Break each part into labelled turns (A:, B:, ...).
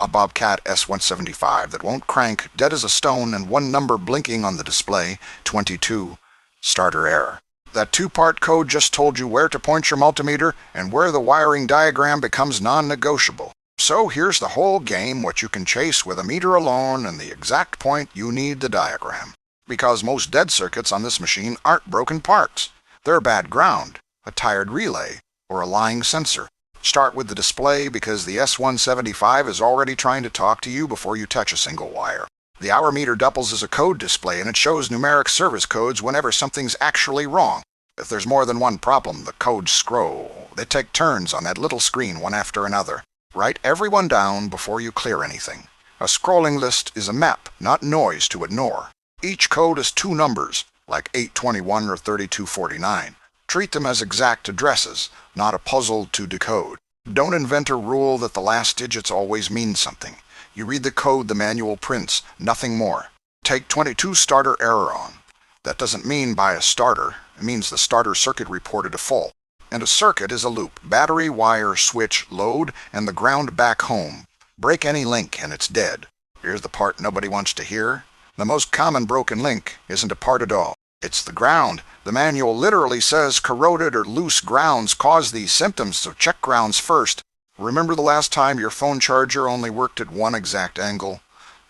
A: A Bobcat S175 that won't crank, dead as a stone, and one number blinking on the display, 22. Starter error. That two-part code just told you where to point your multimeter and where the wiring diagram becomes non-negotiable. So here's the whole game, what you can chase with a meter alone and the exact point you need the diagram. Because most dead circuits on this machine aren't broken parts. They're bad ground, a tired relay, or a lying sensor. Start with the display because the S175 is already trying to talk to you before you touch a single wire. The hour meter doubles as a code display and it shows numeric service codes whenever something's actually wrong. If there's more than one problem, the codes scroll. They take turns on that little screen one after another. Write every one down before you clear anything. A scrolling list is a map, not noise to ignore. Each code is two numbers, like 821 or 3249. Treat them as exact addresses, not a puzzle to decode. Don't invent a rule that the last digits always mean something. You read the code the manual prints, nothing more. Take 22 starter error on. That doesn't mean by a starter. It means the starter circuit reported a fault. And a circuit is a loop, battery, wire, switch, load, and the ground back home. Break any link and it's dead. Here's the part nobody wants to hear. The most common broken link isn't a part at all. It's the ground. The manual literally says corroded or loose grounds cause these symptoms, so check grounds first. Remember the last time your phone charger only worked at one exact angle?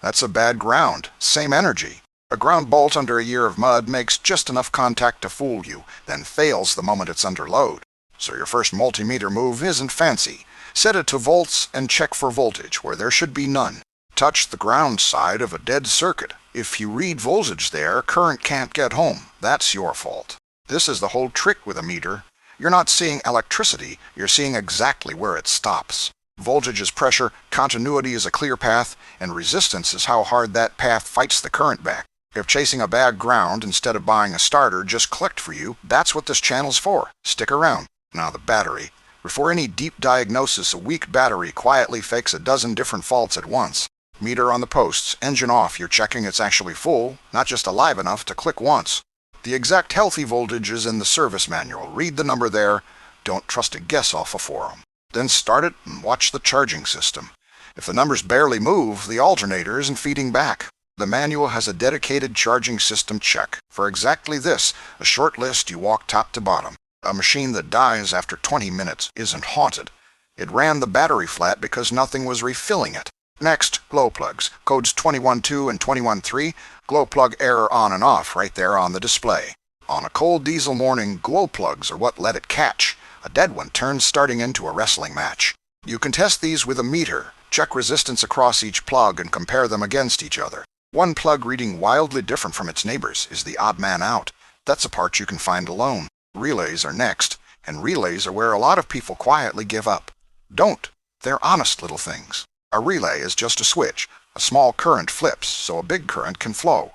A: That's a bad ground. Same energy. A ground bolt under a year of mud makes just enough contact to fool you, then fails the moment it's under load. So your first multimeter move isn't fancy. Set it to volts and check for voltage where there should be none. Touch the ground side of a dead circuit. If you read voltage there, current can't get home. That's your fault. This is the whole trick with a meter. You're not seeing electricity, you're seeing exactly where it stops. Voltage is pressure, continuity is a clear path, and resistance is how hard that path fights the current back. If chasing a bad ground instead of buying a starter just clicked for you, that's what this channel's for. Stick around. Now the battery. Before any deep diagnosis, a weak battery quietly fakes a dozen different faults at once. Meter on the posts, engine off, you're checking it's actually full, not just alive enough to click once. The exact healthy voltage is in the service manual. Read the number there. Don't trust a guess off a forum. Then start it and watch the charging system. If the numbers barely move, the alternator isn't feeding back. The manual has a dedicated charging system check. For exactly this, a short list you walk top to bottom. A machine that dies after 20 minutes isn't haunted. It ran the battery flat because nothing was refilling it. Next, glow plugs. Codes 21.2 and 21.3. Glow plug error on and off right there on the display. On a cold diesel morning, glow plugs are what let it catch. A dead one turns starting into a wrestling match. You can test these with a meter. Check resistance across each plug and compare them against each other. One plug reading wildly different from its neighbors is the odd man out. That's a part you can find alone. Relays are next, and relays are where a lot of people quietly give up. Don't. They're honest little things. A relay is just a switch. A small current flips, so a big current can flow.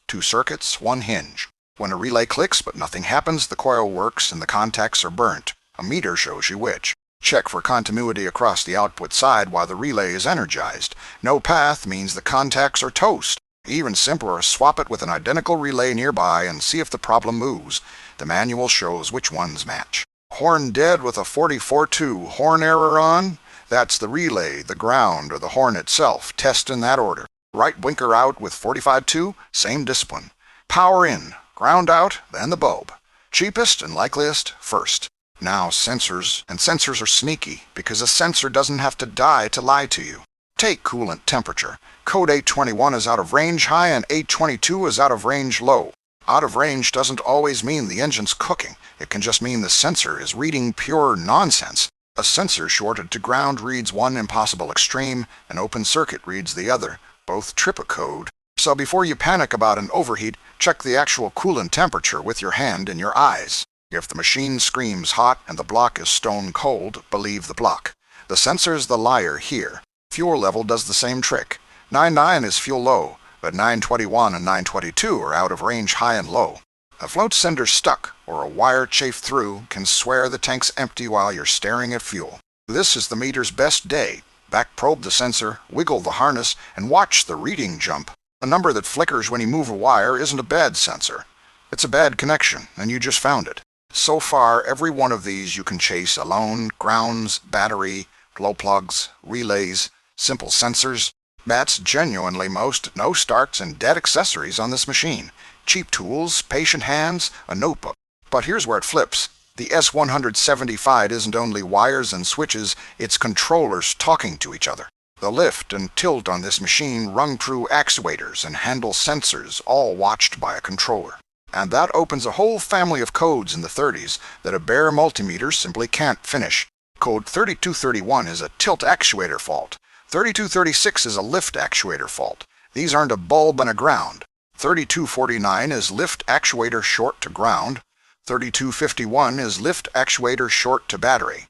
A: Two circuits, one hinge. When a relay clicks but nothing happens, the coil works and the contacts are burnt. A meter shows you which. Check for continuity across the output side while the relay is energized. No path means the contacts are toast. Even simpler, swap it with an identical relay nearby and see if the problem moves. The manual shows which ones match. Horn dead with a 44.2. Horn error on? That's the relay, the ground, or the horn itself. Test in that order. Right blinker out with 45.2, same discipline. Power in, ground out, then the bulb. Cheapest and likeliest first. Now sensors, and sensors are sneaky, because a sensor doesn't have to die to lie to you. Take coolant temperature. Code 821 is out of range high and 822 is out of range low. Out of range doesn't always mean the engine's cooking. It can just mean the sensor is reading pure nonsense. A sensor shorted to ground reads one impossible extreme, an open circuit reads the other. Both trip a code. So before you panic about an overheat, check the actual coolant temperature with your hand in your eyes. If the machine screams hot and the block is stone cold, believe the block. The sensor's the liar here. Fuel level does the same trick. 99 is fuel low, but 921 and 922 are out of range high and low. A float sender stuck or a wire chafed through can swear the tank's empty while you're staring at fuel. This is the meter's best day. Back probe the sensor, wiggle the harness, and watch the reading jump. A number that flickers when you move a wire isn't a bad sensor. It's a bad connection, and you just found it. So far, every one of these you can chase alone: grounds, battery, glow plugs, relays, simple sensors. That's genuinely most, no starts and dead accessories on this machine. Cheap tools, patient hands, a notebook. But here's where it flips. The S175 isn't only wires and switches, it's controllers talking to each other. The lift and tilt on this machine run through actuators and handle sensors, all watched by a controller. And that opens a whole family of codes in the 30s that a bare multimeter simply can't finish. Code 3231 is a tilt actuator fault. 3236 is a lift actuator fault. These aren't a bulb and a ground. 3249 is lift actuator short to ground. 3251 is lift actuator short to battery.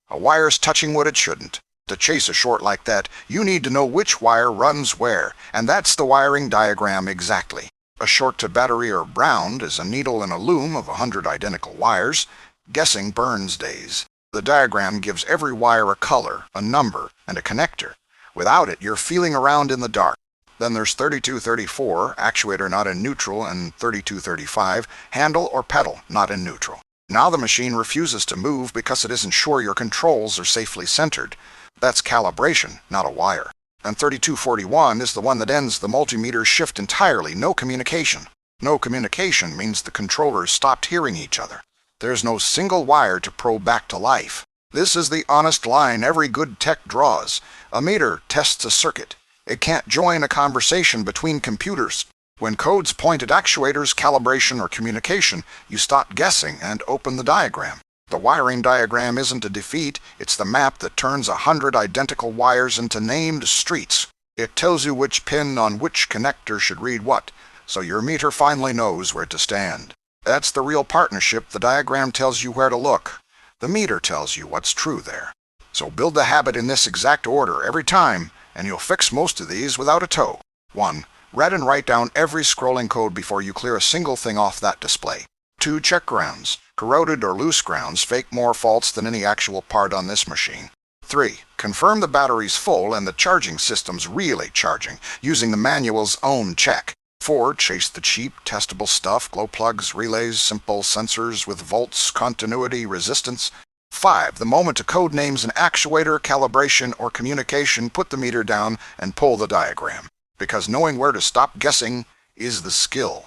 A: A wire's touching what it shouldn't. To chase a short like that, you need to know which wire runs where, and that's the wiring diagram exactly. A short to battery or ground is a needle in a loom of 100 identical wires. Guessing burns days. The diagram gives every wire a color, a number, and a connector. Without it, you're feeling around in the dark. Then there's 3234, actuator not in neutral, and 3235, handle or pedal not in neutral. Now the machine refuses to move because it isn't sure your controls are safely centered. That's calibration, not a wire. And 3241 is the one that ends the multimeter shift entirely, no communication. No communication means the controllers stopped hearing each other. There's no single wire to probe back to life. This is the honest line every good tech draws. A meter tests a circuit. It can't join a conversation between computers. When codes point at actuators, calibration, or communication, you stop guessing and open the diagram. The wiring diagram isn't a defeat, it's the map that turns 100 identical wires into named streets. It tells you which pin on which connector should read what, so your meter finally knows where to stand. That's the real partnership. The diagram tells you where to look. The meter tells you what's true there. So build the habit in this exact order every time, and you'll fix most of these without a toe. 1. Read and write down every scrolling code before you clear a single thing off that display. 2. Check grounds. Corroded or loose grounds fake more faults than any actual part on this machine. 3. Confirm the battery's full and the charging system's really charging, using the manual's own check. 4. Chase the cheap, testable stuff, glow plugs, relays, simple sensors with volts, continuity, resistance. 5. The moment a code names an actuator, calibration, or communication, put the meter down and pull the diagram. Because knowing where to stop guessing is the skill.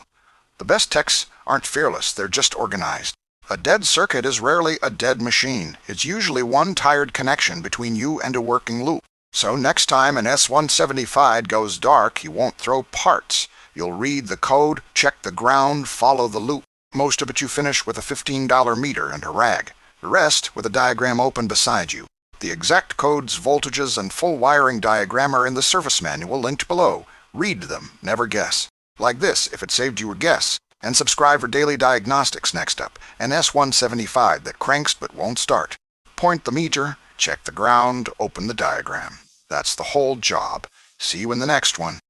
A: The best techs aren't fearless, they're just organized. A dead circuit is rarely a dead machine. It's usually one tired connection between you and a working loop. So next time an S175 goes dark, you won't throw parts. You'll read the code, check the ground, follow the loop. Most of it you finish with a $15 meter and a rag. The rest with a diagram open beside you. The exact codes, voltages, and full wiring diagram are in the service manual linked below. Read them, never guess. Like this, if it saved you a guess. And subscribe for daily diagnostics next up, an S175 that cranks but won't start. Point the meter, check the ground, open the diagram. That's the whole job. See you in the next one.